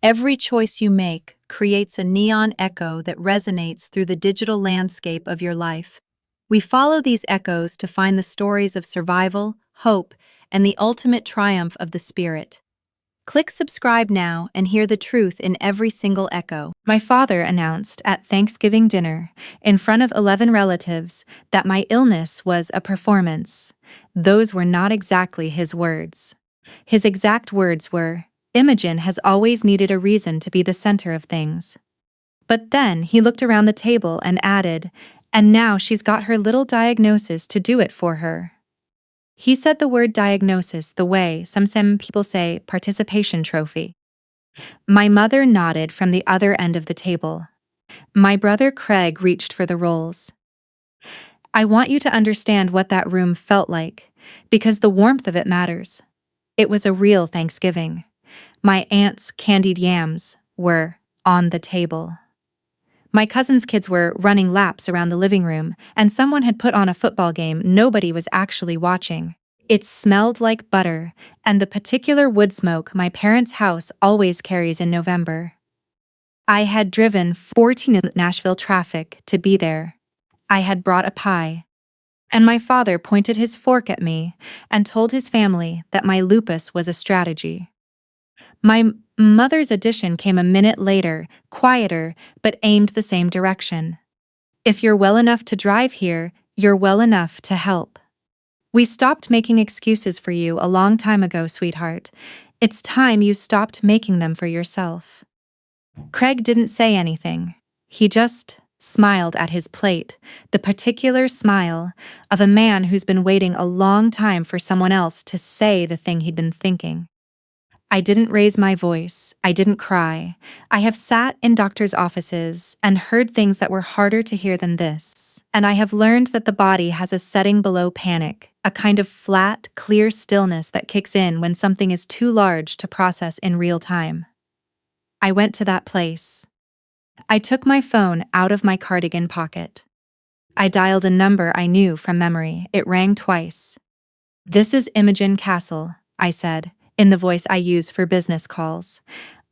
Every choice you make creates a neon echo that resonates through the digital landscape of your life. We follow these echoes to find the stories of survival, hope, and the ultimate triumph of the spirit. Click subscribe now and hear the truth in every single echo. My father announced at Thanksgiving dinner, in front of 11 relatives, that my illness was a performance. Those were not exactly his words. His exact words were, "Imogen has always needed a reason to be the center of things." But then he looked around the table and added, "And now she's got her little diagnosis to do it for her." He said the word diagnosis the way some people say participation trophy. My mother nodded from the other end of the table. My brother Craig reached for the rolls. I want you to understand what that room felt like, because the warmth of it matters. It was a real Thanksgiving. My aunt's candied yams were on the table. My cousin's kids were running laps around the living room, and someone had put on a football game nobody was actually watching. It smelled like butter, and the particular wood smoke my parents' house always carries in November. I had driven 14 in Nashville traffic to be there. I had brought a pie. And my father pointed his fork at me and told his family that my lupus was a strategy. My mother's addition came a minute later, quieter, but aimed the same direction. "If you're well enough to drive here, you're well enough to help. We stopped making excuses for you a long time ago, sweetheart. It's time you stopped making them for yourself." Craig didn't say anything. He just smiled at his plate, the particular smile of a man who's been waiting a long time for someone else to say the thing he'd been thinking. I didn't raise my voice. I didn't cry. I have sat in doctors' offices and heard things that were harder to hear than this. And I have learned that the body has a setting below panic, a kind of flat, clear stillness that kicks in when something is too large to process in real time. I went to that place. I took my phone out of my cardigan pocket. I dialed a number I knew from memory. It rang twice. "This is Imogen Castle," I said, in the voice I use for business calls.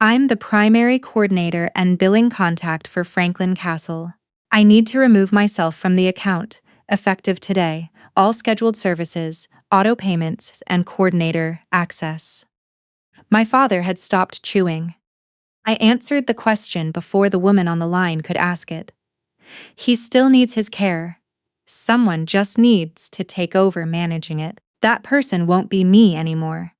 "I'm the primary coordinator and billing contact for Franklin Castle. I need to remove myself from the account, effective today, all scheduled services, auto payments, and coordinator access." My father had stopped chewing. I answered the question before the woman on the line could ask it. He still needs his care. Someone just needs to take over managing it. That person won't be me anymore.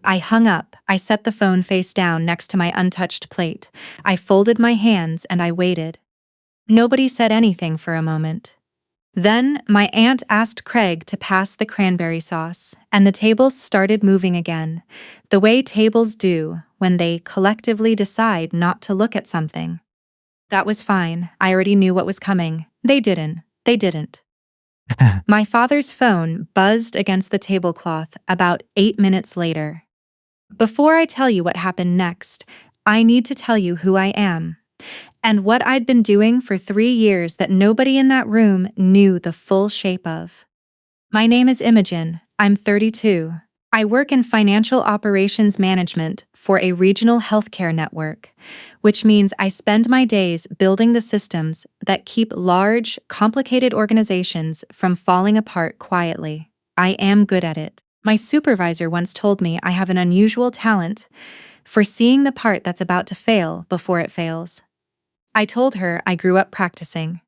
I hung up. I set the phone face down next to my untouched plate. I folded my hands and I waited. Nobody said anything for a moment. Then my aunt asked Craig to pass the cranberry sauce, and the tables started moving again, the way tables do when they collectively decide not to look at something. That was fine. I already knew what was coming. They didn't. My father's phone buzzed against the tablecloth about 8 minutes later. Before I tell you what happened next, I need to tell you who I am, and what I'd been doing for 3 years that nobody in that room knew the full shape of. My name is Imogen. I'm 32. I work in financial operations management for a regional healthcare network, which means I spend my days building the systems that keep large, complicated organizations from falling apart quietly. I am good at it. My supervisor once told me I have an unusual talent for seeing the part that's about to fail before it fails. I told her I grew up practicing.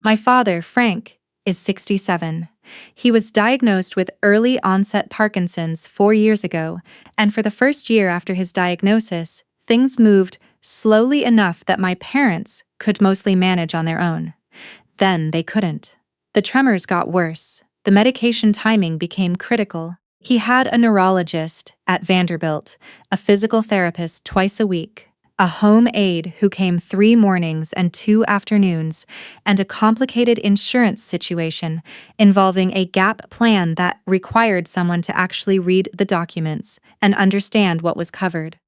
My father, Frank, is 67. He was diagnosed with early onset Parkinson's 4 years ago, and for the first year after his diagnosis, things moved slowly enough that my parents could mostly manage on their own. Then they couldn't. The tremors got worse. The medication timing became critical. He had a neurologist at Vanderbilt, a physical therapist twice a week, a home aide who came 3 mornings and 2 afternoons, and a complicated insurance situation involving a gap plan that required someone to actually read the documents and understand what was covered.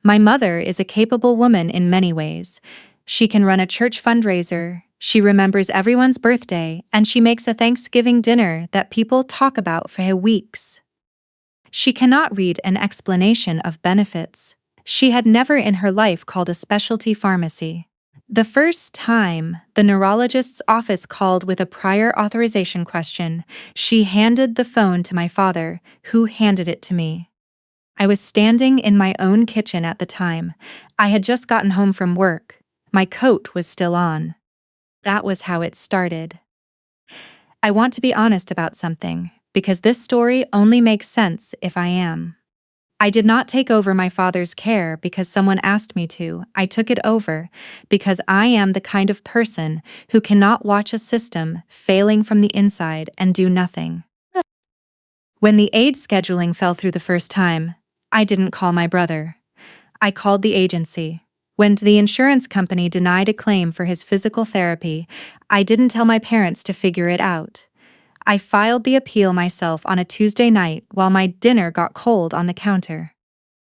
My mother is a capable woman in many ways. She can run a church fundraiser, she remembers everyone's birthday, and she makes a Thanksgiving dinner that people talk about for weeks. She cannot read an explanation of benefits. She had never in her life called a specialty pharmacy. The first time the neurologist's office called with a prior authorization question, she handed the phone to my father, who handed it to me. I was standing in my own kitchen at the time. I had just gotten home from work. My coat was still on. That was how it started. I want to be honest about something, because this story only makes sense if I am. I did not take over my father's care because someone asked me to. I took it over because I am the kind of person who cannot watch a system failing from the inside and do nothing. When the aide scheduling fell through the first time, I didn't call my brother. I called the agency. When the insurance company denied a claim for his physical therapy, I didn't tell my parents to figure it out. I filed the appeal myself on a Tuesday night while my dinner got cold on the counter.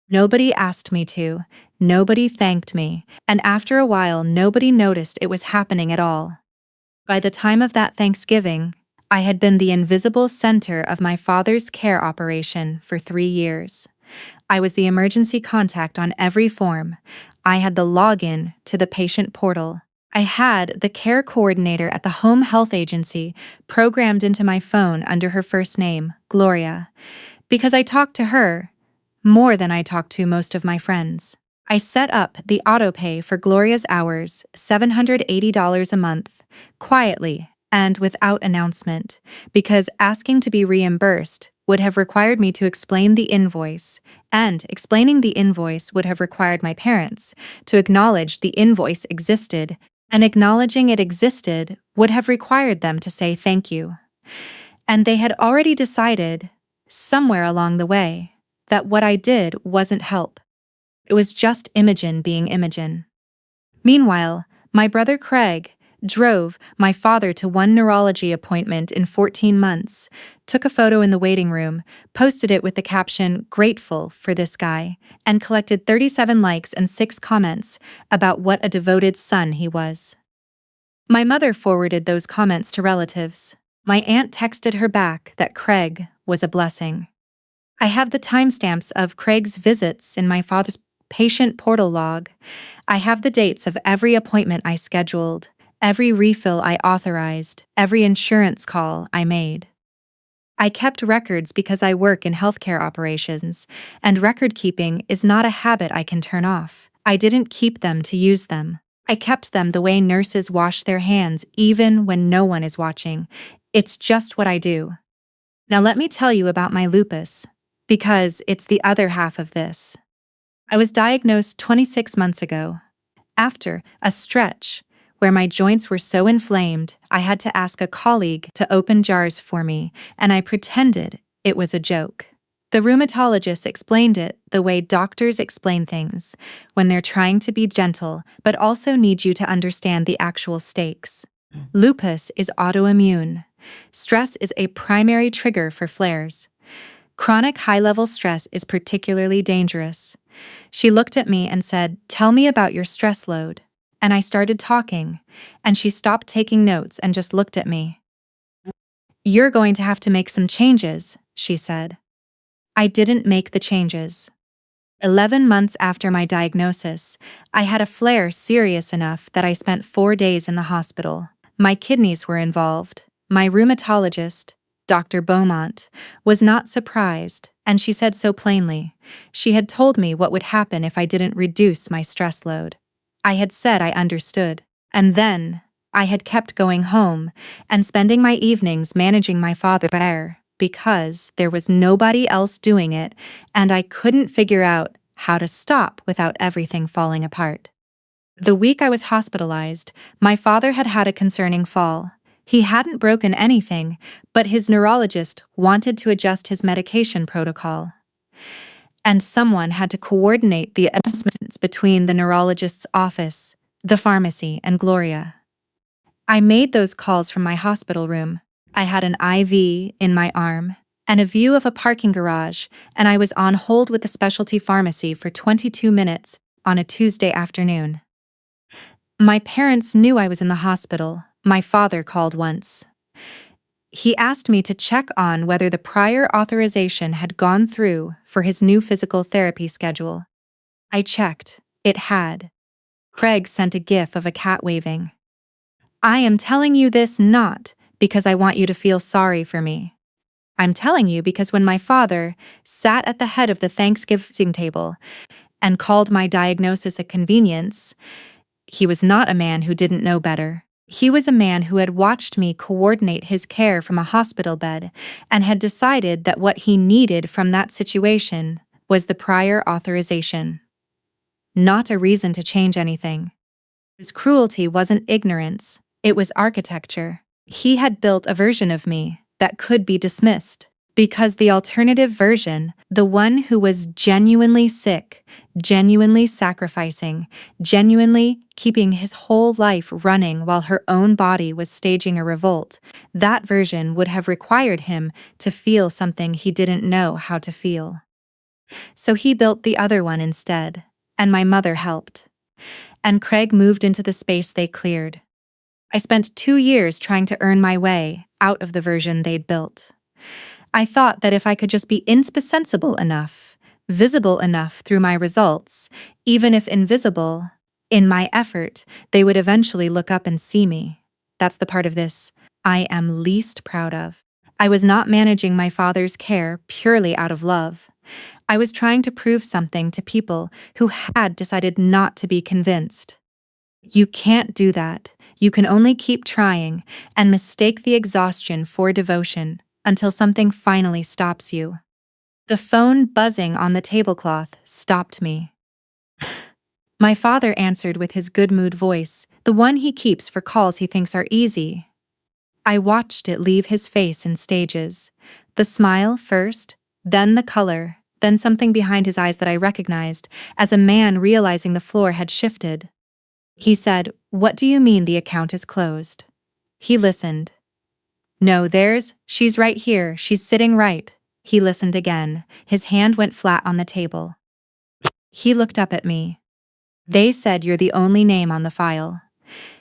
Nobody asked me to, nobody thanked me, and after a while nobody noticed it was happening at all. By the time of that Thanksgiving, I had been the invisible center of my father's care operation for 3 years. I was the emergency contact on every form. I had the login to the patient portal. I had the care coordinator at the home health agency programmed into my phone under her first name, Gloria, because I talked to her more than I talked to most of my friends. I set up the autopay for Gloria's hours, $780 a month, quietly and without announcement, because asking to be reimbursed would have required me to explain the invoice, and explaining the invoice would have required my parents to acknowledge the invoice existed, and acknowledging it existed would have required them to say thank you. And they had already decided, somewhere along the way, that what I did wasn't help. It was just Imogen being Imogen. Meanwhile, my brother Craig drove my father to one neurology appointment in 14 months, took a photo in the waiting room, posted it with the caption, "Grateful for this guy," and collected 37 likes and 6 comments about what a devoted son he was. My mother forwarded those comments to relatives. My aunt texted her back that Craig was a blessing. I have the timestamps of Craig's visits in my father's patient portal log. I have the dates of every appointment I scheduled, every refill I authorized, every insurance call I made. I kept records because I work in healthcare operations, and record keeping is not a habit I can turn off. I didn't keep them to use them. I kept them the way nurses wash their hands even when no one is watching. It's just what I do. Now let me tell you about my lupus, because it's the other half of this. I was diagnosed 26 months ago. After a stretch where my joints were so inflamed, I had to ask a colleague to open jars for me, and I pretended it was a joke. The rheumatologist explained it the way doctors explain things, when they're trying to be gentle but also need you to understand the actual stakes. Lupus is autoimmune. Stress is a primary trigger for flares. Chronic high-level stress is particularly dangerous. She looked at me and said, "Tell me about your stress load." And I started talking, and she stopped taking notes and just looked at me. "You're going to have to make some changes," she said. I didn't make the changes. 11 months after my diagnosis, I had a flare serious enough that I spent 4 days in the hospital. My kidneys were involved. My rheumatologist, Dr. Beaumont, was not surprised, and she said so plainly. She had told me what would happen if I didn't reduce my stress load. I had said I understood, and then I had kept going home and spending my evenings managing my father there because there was nobody else doing it, and I couldn't figure out how to stop without everything falling apart. The week I was hospitalized, my father had had a concerning fall. He hadn't broken anything, but his neurologist wanted to adjust his medication protocol. And someone had to coordinate the adjustments between the neurologist's office, the pharmacy, and Gloria. I made those calls from my hospital room. I had an IV in my arm and a view of a parking garage, and I was on hold with the specialty pharmacy for 22 minutes on a Tuesday afternoon. My parents knew I was in the hospital. My father called once. He asked me to check on whether the prior authorization had gone through for his new physical therapy schedule. I checked. It had. Craig sent a gif of a cat waving. I am telling you this not because I want you to feel sorry for me. I'm telling you because when my father sat at the head of the Thanksgiving table and called my diagnosis a convenience, he was not a man who didn't know better. He was a man who had watched me coordinate his care from a hospital bed and had decided that what he needed from that situation was the prior authorization, not a reason to change anything. His cruelty wasn't ignorance, it was architecture. He had built a version of me that could be dismissed, because the alternative version, the one who was genuinely sick, genuinely sacrificing, genuinely keeping his whole life running while her own body was staging a revolt, that version would have required him to feel something he didn't know how to feel. So he built the other one instead, and my mother helped. And Craig moved into the space they cleared. I spent 2 years trying to earn my way out of the version they'd built. I thought that if I could just be indispensable enough, visible enough through my results, even if invisible, in my effort, they would eventually look up and see me. That's the part of this I am least proud of. I was not managing my father's care purely out of love. I was trying to prove something to people who had decided not to be convinced. You can't do that. You can only keep trying and mistake the exhaustion for devotion until something finally stops you. The phone buzzing on the tablecloth stopped me. My father answered with his good mood voice, the one he keeps for calls he thinks are easy. I watched it leave his face in stages. The smile first, then the color, then something behind his eyes that I recognized as a man realizing the floor had shifted. He said, "What do you mean the account is closed?" He listened. "No, she's right here, she's sitting right." He listened again. His hand went flat on the table. He looked up at me. "They said you're the only name on the file."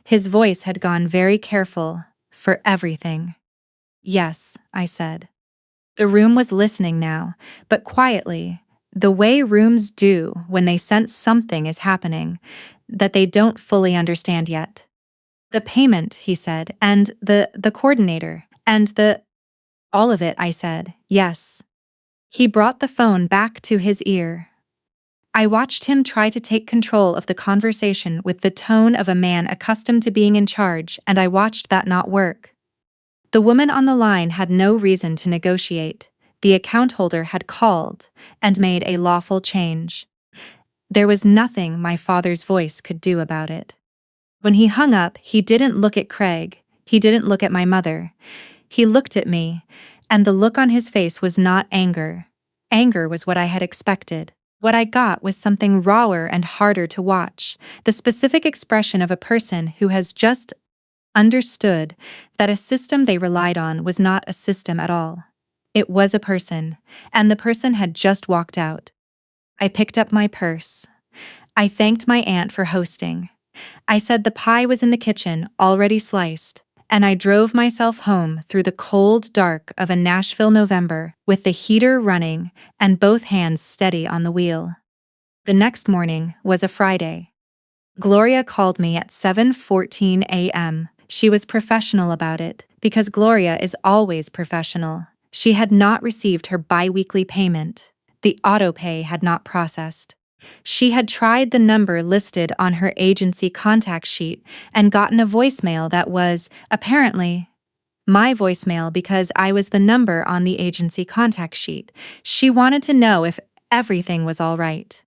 His voice had gone very careful, for everything. "Yes," I said. The room was listening now, but quietly, the way rooms do when they sense something is happening that they don't fully understand yet. "The payment," he said, "and the coordinator, and all of it," I said, "yes." He brought the phone back to his ear. I watched him try to take control of the conversation with the tone of a man accustomed to being in charge, and I watched that not work. The woman on the line had no reason to negotiate. The account holder had called and made a lawful change. There was nothing my father's voice could do about it. When he hung up, he didn't look at Craig. He didn't look at my mother. He looked at me, and the look on his face was not anger. Anger was what I had expected. What I got was something rawer and harder to watch, the specific expression of a person who has just understood that a system they relied on was not a system at all. It was a person, and the person had just walked out. I picked up my purse. I thanked my aunt for hosting. I said the pie was in the kitchen, already sliced, and I drove myself home through the cold dark of a Nashville November with the heater running and both hands steady on the wheel. The next morning was a Friday. Gloria called me at 7:14 a.m. She was professional about it, because Gloria is always professional. She had not received her bi-weekly payment. The auto-pay had not processed. She had tried the number listed on her agency contact sheet and gotten a voicemail that was, apparently, my voicemail because I was the number on the agency contact sheet. She wanted to know if everything was all right.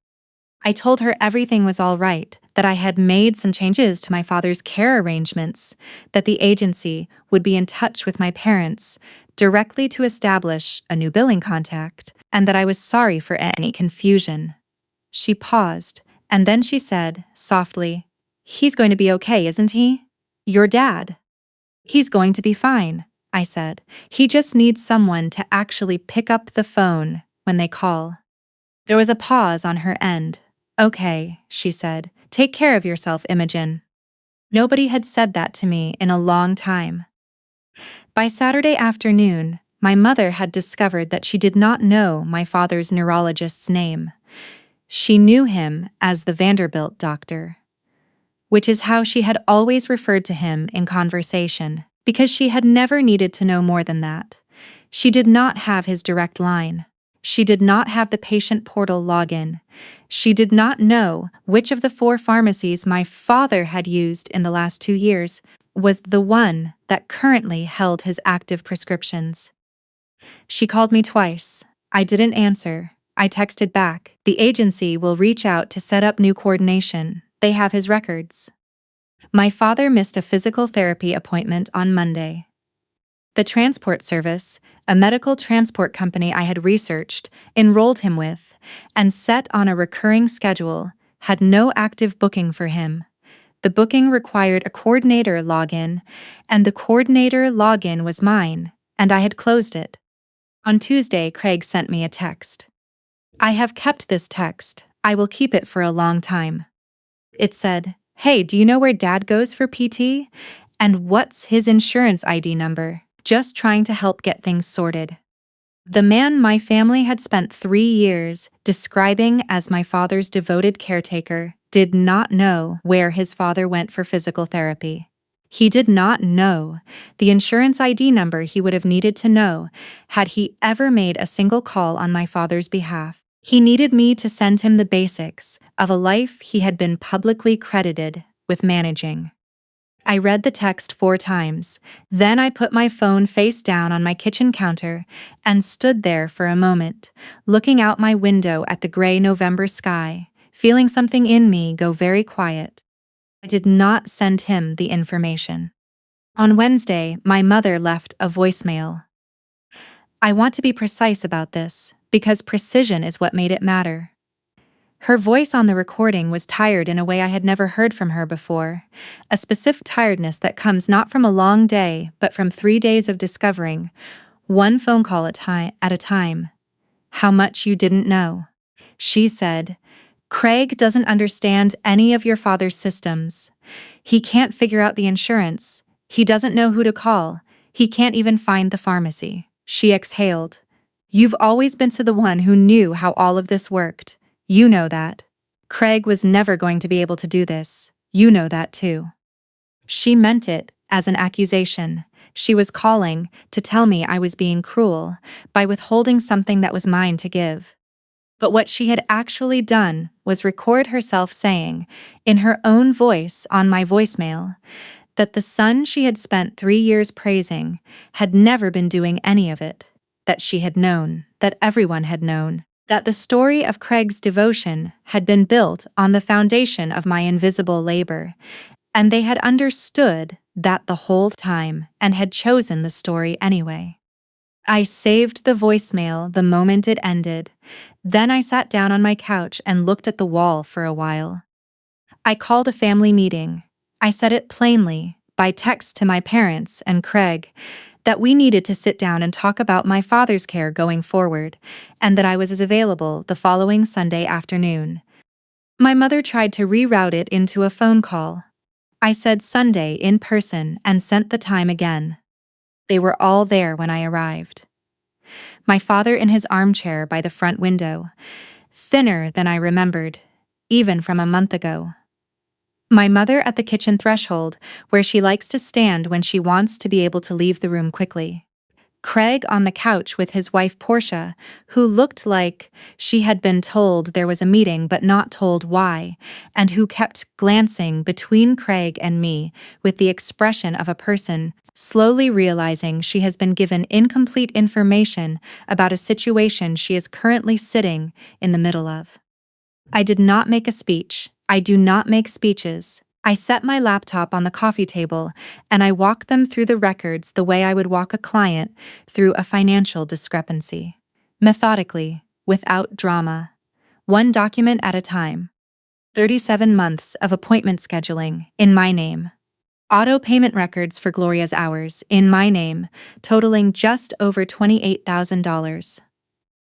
I told her everything was all right, that I had made some changes to my father's care arrangements, that the agency would be in touch with my parents directly to establish a new billing contact, and that I was sorry for any confusion. She paused, and then she said, softly, "He's going to be okay, isn't he? Your dad." "He's going to be fine," I said. "He just needs someone to actually pick up the phone when they call." There was a pause on her end. "Okay," she said. "Take care of yourself, Imogen." Nobody had said that to me in a long time. By Saturday afternoon, my mother had discovered that she did not know my father's neurologist's name. She knew him as the Vanderbilt doctor, which is how she had always referred to him in conversation, because she had never needed to know more than that. She did not have his direct line. She did not have the patient portal login. She did not know which of the 4 pharmacies my father had used in the last 2 years was the one that currently held his active prescriptions. She called me twice. I didn't answer. I texted back. The agency will reach out to set up new coordination. They have his records. My father missed a physical therapy appointment on Monday. The transport service, a medical transport company I had researched, enrolled him with, and set on a recurring schedule, had no active booking for him. The booking required a coordinator login, and the coordinator login was mine, and I had closed it. On Tuesday, Craig sent me a text. I have kept this text. I will keep it for a long time. It said, "Hey, do you know where Dad goes for PT? And what's his insurance ID number? Just trying to help get things sorted." The man my family had spent 3 years describing as my father's devoted caretaker did not know where his father went for physical therapy. He did not know the insurance ID number he would have needed to know had he ever made a single call on my father's behalf. He needed me to send him the basics of a life he had been publicly credited with managing. I read the text 4 times. Then I put my phone face down on my kitchen counter and stood there for a moment, looking out my window at the gray November sky, feeling something in me go very quiet. I did not send him the information. On Wednesday, my mother left a voicemail. I want to be precise about this, because precision is what made it matter. Her voice on the recording was tired in a way I had never heard from her before, a specific tiredness that comes not from a long day, but from 3 days of discovering, one phone call at a time, how much you didn't know. She said, "Craig doesn't understand any of your father's systems. He can't figure out the insurance. He doesn't know who to call. He can't even find the pharmacy." She exhaled. "You've always been the one who knew how all of this worked. You know that. Craig was never going to be able to do this. You know that too." She meant it as an accusation. She was calling to tell me I was being cruel by withholding something that was mine to give. But what she had actually done was record herself saying, in her own voice on my voicemail, that the son she had spent 3 years praising had never been doing any of it, that she had known, that everyone had known, that the story of Craig's devotion had been built on the foundation of my invisible labor, and they had understood that the whole time and had chosen the story anyway. I saved the voicemail the moment it ended. Then I sat down on my couch and looked at the wall for a while. I called a family meeting. I said it plainly, by text to my parents and Craig, that we needed to sit down and talk about my father's care going forward, and that I was available the following Sunday afternoon. My mother tried to reroute it into a phone call. I said Sunday in person and sent the time again. They were all there when I arrived. My father in his armchair by the front window, thinner than I remembered, even from a month ago. My mother at the kitchen threshold, where she likes to stand when she wants to be able to leave the room quickly. Craig on the couch with his wife Portia, who looked like she had been told there was a meeting but not told why, and who kept glancing between Craig and me with the expression of a person slowly realizing she has been given incomplete information about a situation she is currently sitting in the middle of. I did not make a speech. I do not make speeches. I set my laptop on the coffee table and I walked them through the records the way I would walk a client through a financial discrepancy. Methodically, without drama. One document at a time. 37 months of appointment scheduling in my name. Auto payment records for Gloria's hours in my name, totaling just over $28,000.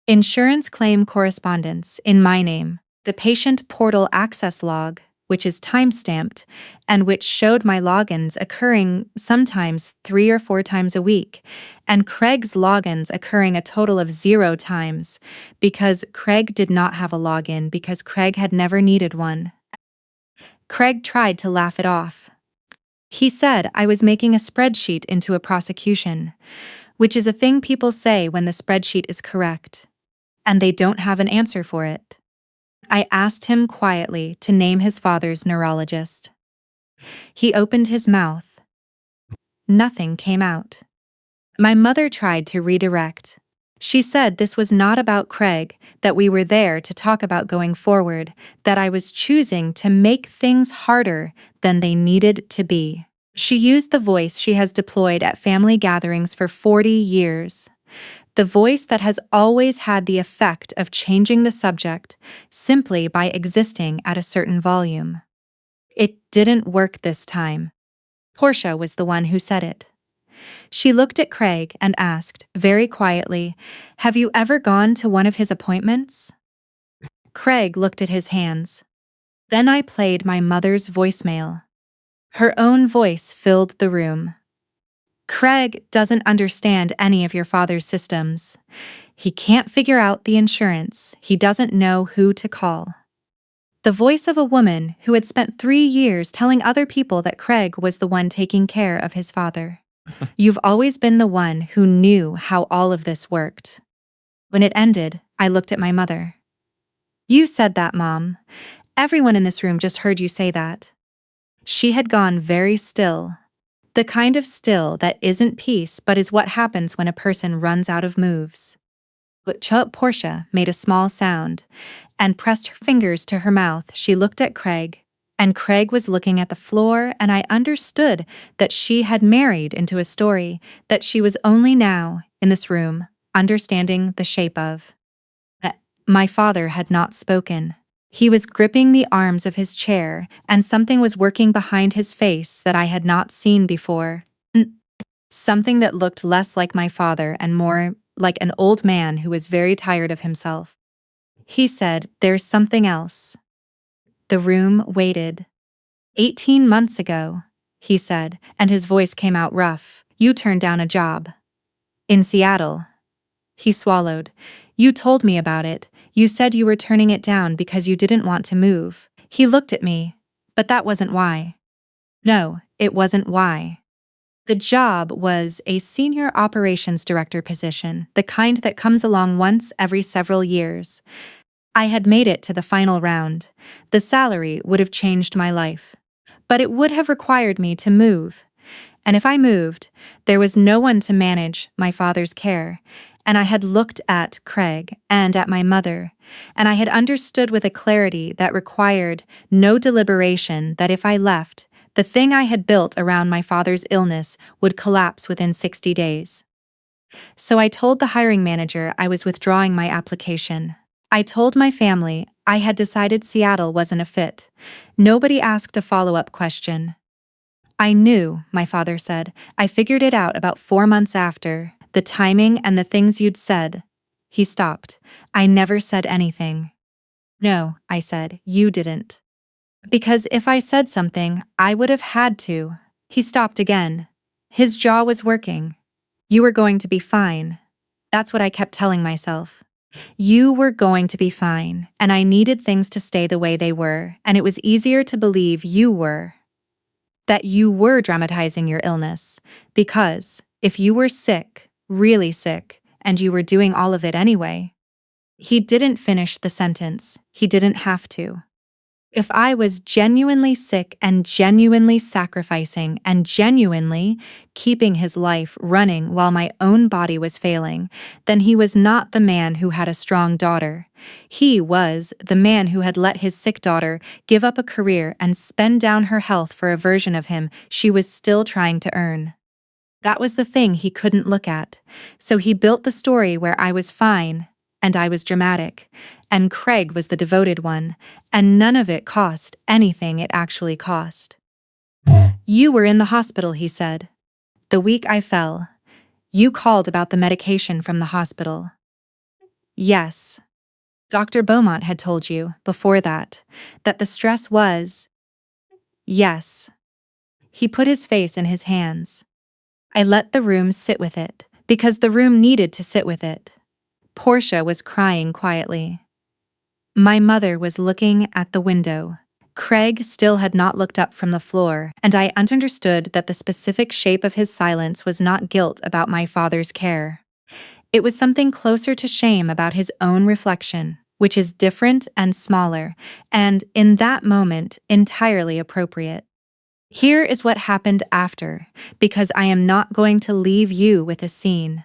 Insurance claim correspondence in my name. The patient portal access log, which is time-stamped, and which showed my logins occurring sometimes 3 or 4 times a week, and Craig's logins occurring a total of 0 times, because Craig did not have a login because Craig had never needed one. Craig tried to laugh it off. He said I was making a spreadsheet into a prosecution, which is a thing people say when the spreadsheet is correct, and they don't have an answer for it. I asked him quietly to name his father's neurologist. He opened his mouth. Nothing came out. My mother tried to redirect. She said this was not about Craig, that we were there to talk about going forward, that I was choosing to make things harder than they needed to be. She used the voice she has deployed at family gatherings for 40 years. The voice that has always had the effect of changing the subject simply by existing at a certain volume. It didn't work this time. Portia was the one who said it. She looked at Craig and asked, very quietly, "Have you ever gone to one of his appointments?" Craig looked at his hands. Then I played my mother's voicemail. Her own voice filled the room. "Craig doesn't understand any of your father's systems. He can't figure out the insurance. He doesn't know who to call." The voice of a woman who had spent 3 years telling other people that Craig was the one taking care of his father. "You've always been the one who knew how all of this worked." When it ended, I looked at my mother. "You said that, Mom. Everyone in this room just heard you say that." She had gone very still. The kind of still that isn't peace but is what happens when a person runs out of moves. But Portia made a small sound and pressed her fingers to her mouth. She looked at Craig, and Craig was looking at the floor, and I understood that she had married into a story that she was only now, in this room, understanding the shape of. My father had not spoken. He was gripping the arms of his chair, and something was working behind his face that I had not seen before. Something that looked less like my father and more like an old man who was very tired of himself. He said, "There's something else." The room waited. 18 months ago, he said, and his voice came out rough. "You turned down a job. In Seattle." He swallowed. "You told me about it. You said you were turning it down because you didn't want to move." He looked at me, but that wasn't why. No, it wasn't why. The job was a senior operations director position, the kind that comes along once every several years. I had made it to the final round. The salary would have changed my life. But it would have required me to move. And if I moved, there was no one to manage my father's care. And I had looked at Craig and at my mother, and I had understood with a clarity that required no deliberation that if I left, the thing I had built around my father's illness would collapse within 60 days. So I told the hiring manager I was withdrawing my application. I told my family I had decided Seattle wasn't a fit. Nobody asked a follow-up question. "I knew," my father said. "I figured it out about 4 months after. The timing and the things you'd said." He stopped. "I never said anything." "No," I said, "you didn't. Because if I said something, I would have had to." He stopped again. His jaw was working. "You were going to be fine." That's what I kept telling myself. You were going to be fine, and I needed things to stay the way they were, and it was easier to believe you were. That you were dramatizing your illness, because if you were sick, really sick, and you were doing all of it anyway. He didn't finish the sentence. He didn't have to. If I was genuinely sick and genuinely sacrificing and genuinely keeping his life running while my own body was failing, then he was not the man who had a strong daughter. He was the man who had let his sick daughter give up a career and spend down her health for a version of him she was still trying to earn. That was the thing he couldn't look at. So he built the story where I was fine, and I was dramatic, and Craig was the devoted one, and none of it cost anything it actually cost. "You were in the hospital," he said. "The week I fell. You called about the medication from the hospital." "Yes. Dr. Beaumont had told you, before that the stress was Yes. He put his face in his hands. I let the room sit with it, because the room needed to sit with it. Portia was crying quietly. My mother was looking at the window. Craig still had not looked up from the floor, and I understood that the specific shape of his silence was not guilt about my father's care. It was something closer to shame about his own reflection, which is different and smaller, and, in that moment, entirely appropriate. Here is what happened after, because I am not going to leave you with a scene.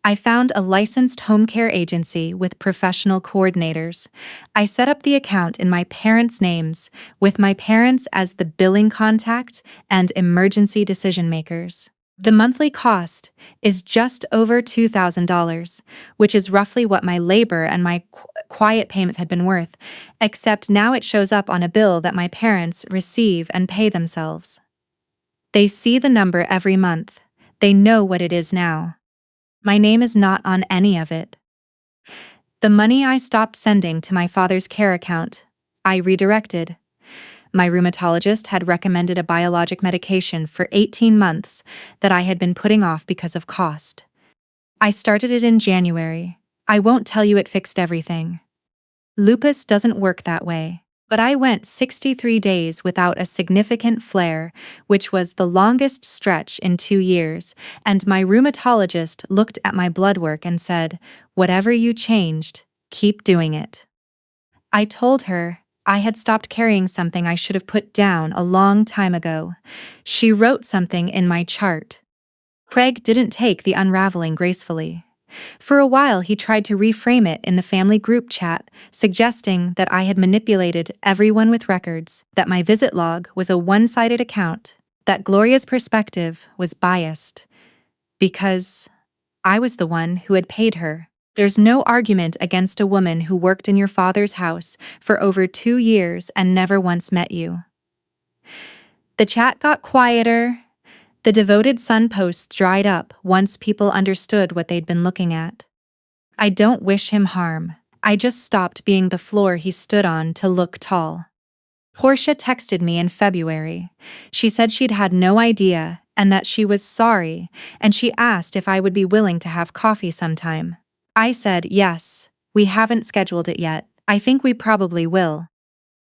I found a licensed home care agency with professional coordinators. I set up the account in my parents' names, with my parents as the billing contact and emergency decision makers. The monthly cost is just over $2,000, which is roughly what my labor and my quiet payments had been worth, except now it shows up on a bill that my parents receive and pay themselves. They see the number every month. They know what it is now. My name is not on any of it. The money I stopped sending to my father's care account, I redirected. My rheumatologist had recommended a biologic medication for 18 months that I had been putting off because of cost. I started it in January. I won't tell you it fixed everything. Lupus doesn't work that way. But I went 63 days without a significant flare, which was the longest stretch in 2 years, and my rheumatologist looked at my blood work and said, "Whatever you changed, keep doing it." I told her I had stopped carrying something I should have put down a long time ago. She wrote something in my chart. Craig didn't take the unraveling gracefully. For a while, he tried to reframe it in the family group chat, suggesting that I had manipulated everyone with records, that my visit log was a one-sided account, that Gloria's perspective was biased. Because I was the one who had paid her. There's no argument against a woman who worked in your father's house for over 2 years and never once met you. The chat got quieter. The devoted son posts dried up once people understood what they'd been looking at. I don't wish him harm. I just stopped being the floor he stood on to look tall. Portia texted me in February. She said she'd had no idea and that she was sorry, and she asked if I would be willing to have coffee sometime. I said yes. We haven't scheduled it yet. I think we probably will.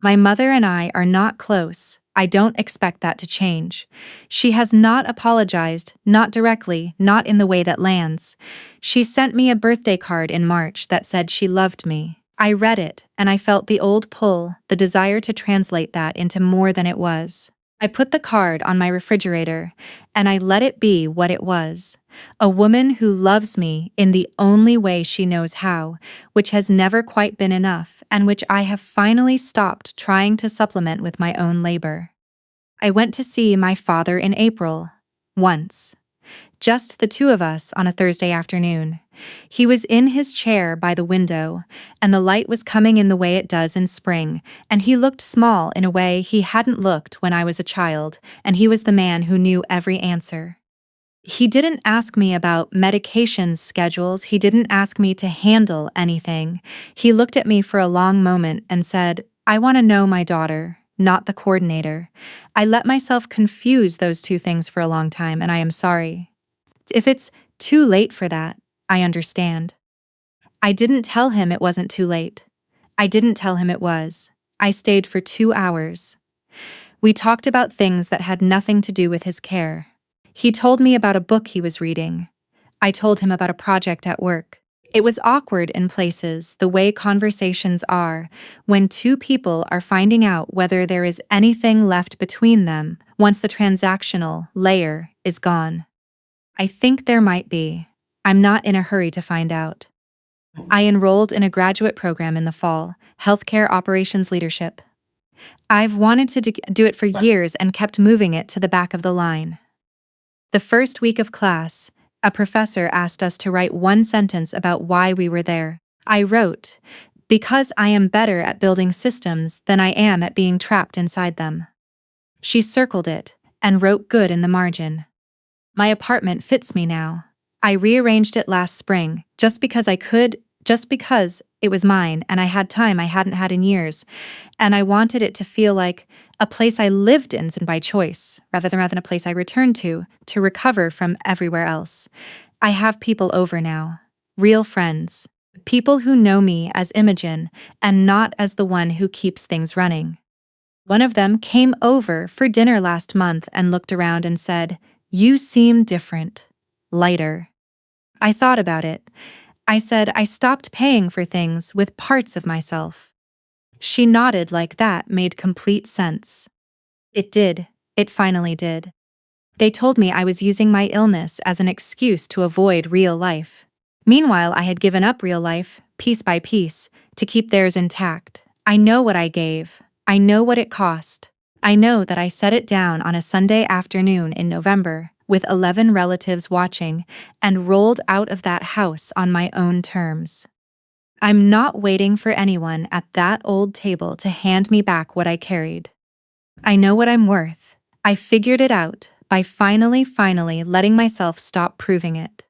My mother and I are not close. I don't expect that to change. She has not apologized, not directly, not in the way that lands. She sent me a birthday card in March that said she loved me. I read it, and I felt the old pull, the desire to translate that into more than it was. I put the card on my refrigerator, and I let it be what it was. A woman who loves me in the only way she knows how, which has never quite been enough, and which I have finally stopped trying to supplement with my own labor. I went to see my father in April. Once. Just the two of us on a Thursday afternoon. He was in his chair by the window, and the light was coming in the way it does in spring, and he looked small in a way he hadn't looked when I was a child, and he was the man who knew every answer. He didn't ask me about medication schedules. He didn't ask me to handle anything. He looked at me for a long moment and said, "I want to know my daughter, not the coordinator." I let myself confuse those two things for a long time, and I am sorry. If it's too late for that, I understand. I didn't tell him it wasn't too late. I didn't tell him it was. I stayed for 2 hours. We talked about things that had nothing to do with his care. He told me about a book he was reading. I told him about a project at work. It was awkward in places, the way conversations are, when two people are finding out whether there is anything left between them once the transactional layer is gone. I think there might be. I'm not in a hurry to find out. I enrolled in a graduate program in the fall, Healthcare Operations Leadership. I've wanted to do it for years and kept moving it to the back of the line. The first week of class, a professor asked us to write one sentence about why we were there. I wrote, "Because I am better at building systems than I am at being trapped inside them." She circled it and wrote good in the margin. My apartment fits me now. I rearranged it last spring, just because I could, just because it was mine and I had time I hadn't had in years, and I wanted it to feel like a place I lived in by choice, rather than a place I returned to recover from everywhere else. I have people over now, real friends, people who know me as Imogen and not as the one who keeps things running. One of them came over for dinner last month and looked around and said, "You seem different, lighter." I thought about it. I said I stopped paying for things with parts of myself. She nodded like that made complete sense. It did. It finally did. They told me I was using my illness as an excuse to avoid real life. Meanwhile, I had given up real life, piece by piece, to keep theirs intact. I know what I gave. I know what it cost. I know that I set it down on a Sunday afternoon in November, with 11 relatives watching, and rolled out of that house on my own terms. I'm not waiting for anyone at that old table to hand me back what I carried. I know what I'm worth. I figured it out by finally letting myself stop proving it.